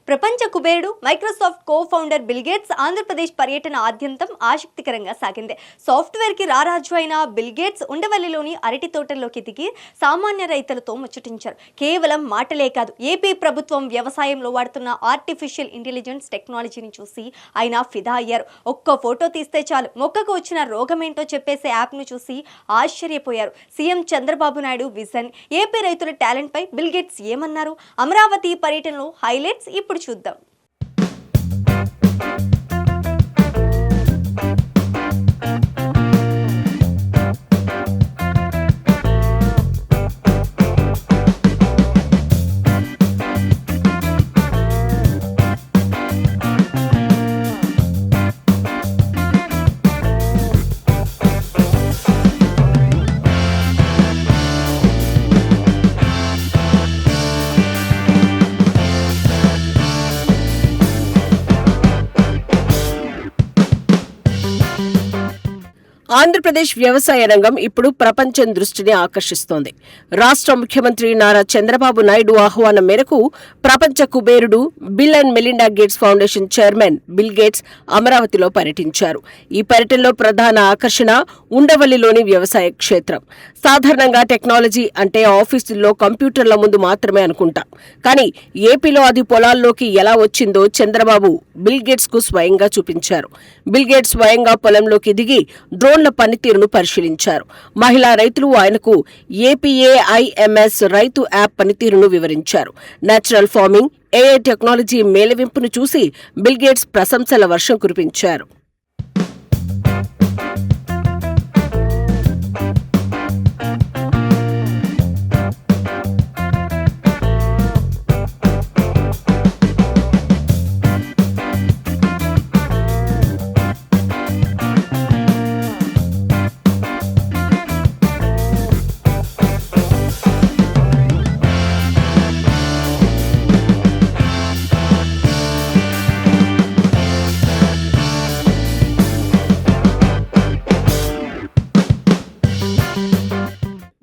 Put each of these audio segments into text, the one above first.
ప్రపంచ కుబేరుడు Microsoft co-founder bill gates Andhra Pradesh పర్యటన ఆద్యంతం ఆసక్తికరంగా సాగింది. సాఫ్ట్వేర్ కి రారాజు అయిన బిల్ గేట్స్ ఉండవల్లిలోని అరటి తోటల్లోకి దిగి సామాన్య రైతులతో ముచ్చటించారు. కేవలం మాటలే కాదు, ఏపీ ప్రభుత్వం వ్యవసాయంలో వాడుతున్న ఆర్టిఫిషియల్ ఇంటెలిజెన్స్ టెక్నాలజీని చూసి ఆయన ఫిదా అయ్యారు. ఒక్క ఫోటో తీస్తే చాలు మొక్కకు వచ్చిన రోగమేంటో చెప్పేసే యాప్ను చూసి ఆశ్చర్యపోయారు. CM Chandrababu Naidu vision, AP రైతుల టాలెంట్ పై బిల్ గేట్స్ ఏమన్నారు? అమరావతి పర్యటనలో హైలైట్స్ ఇప్పుడు చూద్దాం. ఆంధ్రప్రదేశ్ వ్యవసాయ రంగం ఇప్పుడు ప్రపంచం దృష్టిని ఆకర్షిస్తోంది. రాష్ట్ర ముఖ్యమంత్రి నారా చంద్రబాబు నాయుడు ఆహ్వానం మేరకు ప్రపంచ కుబేరుడు bill and Melinda gates foundation chairman bill gates అమరావతిలో పర్యటించారు. ఈ పర్యటనలో ప్రధాన ఆకర్షణ ఉండవల్లిలోని వ్యవసాయ క్షేత్రం. సాధారణంగా టెక్నాలజీ అంటే ఆఫీసుల్లో కంప్యూటర్ల ముందు మాత్రమే అనుకుంటాం. కానీ ఏపీలో అది పొలాల్లోకి ఎలా వచ్చిందో చంద్రబాబు బిల్ గేట్స్ కు స్వయంగా చూపించారు. బిల్ గేట్స్ స్వయంగా పొలంలోకి దిగి డ్రోన్ల పనితీరును పరిశీలించారు. మహిళా రైతులు ఆయనకు ఏపీఏఐఎంఎస్ రైతు యాప్ పనితీరును వివరించారు. నేచురల్ ఫార్మింగ్, ఏఐ టెక్నాలజీ మేళవింపును చూసి బిల్ గేట్స్ ప్రశంసల వర్షం కురిపించారు.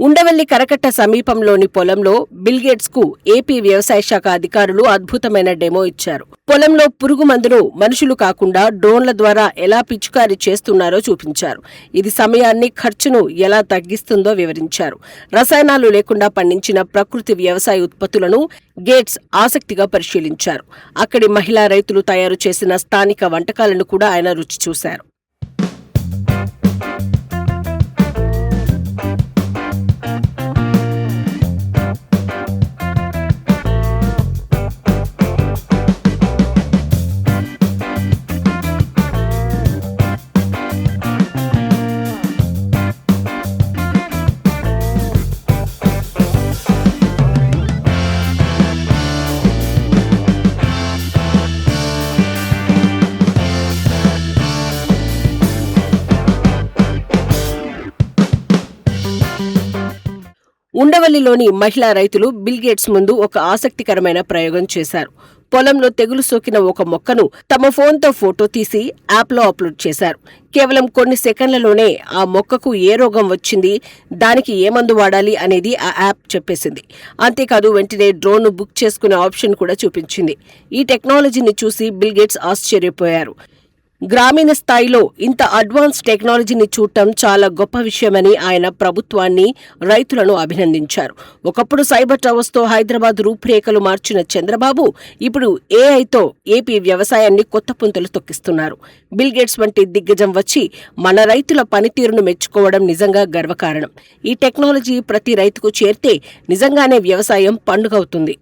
ఉండవల్లి కరకట్ట సమీపంలోని పొలంలో బిల్ గేట్స్ కు ఏపీ వ్యవసాయ శాఖ అధికారులు అద్భుతమైన డెమో ఇచ్చారు. పొలంలో పురుగు మందును మనుషులు కాకుండా డ్రోన్ల ద్వారా ఎలా పిచికారీ చేస్తున్నారో చూపించారు. ఇది సమయాన్ని, ఖర్చును ఎలా తగ్గిస్తుందో వివరించారు. రసాయనాలు లేకుండా పండించిన ప్రకృతి వ్యవసాయ ఉత్పత్తులను గేట్స్ ఆసక్తిగా పరిశీలించారు. అక్కడి మహిళా రైతులు తయారు చేసిన స్థానిక వంటకాలను కూడా ఆయన రుచి చూశారు. ఉండవల్లిలోని మహిళా రైతులు బిల్ గేట్స్ ముందు ఒక ఆసక్తికరమైన ప్రయోగం చేశారు. పొలంలో తెగులు సోకిన ఒక మొక్కను తమ ఫోన్తో ఫోటో తీసి యాప్లో అప్లోడ్ చేశారు. కేవలం కొన్ని సెకండ్లలోనే ఆ మొక్కకు ఏ రోగం వచ్చింది, దానికి ఏ మందు వాడాలి అనేది ఆ యాప్ చెప్పేసింది. అంతేకాదు వెంటనే డ్రోన్ను బుక్ చేసుకునే ఆప్షన్ కూడా చూపించింది. ఈ టెక్నాలజీని చూసి బిల్ గేట్స్ ఆశ్చర్యపోయారు. గ్రామీణ స్థాయిలో ఇంత అడ్వాన్స్ టెక్నాలజీని చూడటం చాలా గొప్ప విషయమని ఆయన ప్రభుత్వాన్ని, రైతులను అభినందించారు. ఒకప్పుడు సైబర్ టవర్స్తో హైదరాబాద్ రూపురేఖలు మార్చిన చంద్రబాబు ఇప్పుడు ఏఐతో ఏపీ వ్యవసాయాన్ని కొత్త పుంతలు తొక్కిస్తున్నారు. బిల్ గేట్స్ వంటి దిగ్గజం వచ్చి మన రైతుల పనితీరును మెచ్చుకోవడం నిజంగా గర్వకారణం. ఈ టెక్నాలజీ ప్రతి రైతుకు చేరితే నిజంగానే వ్యవసాయం పండుగవుతుంది.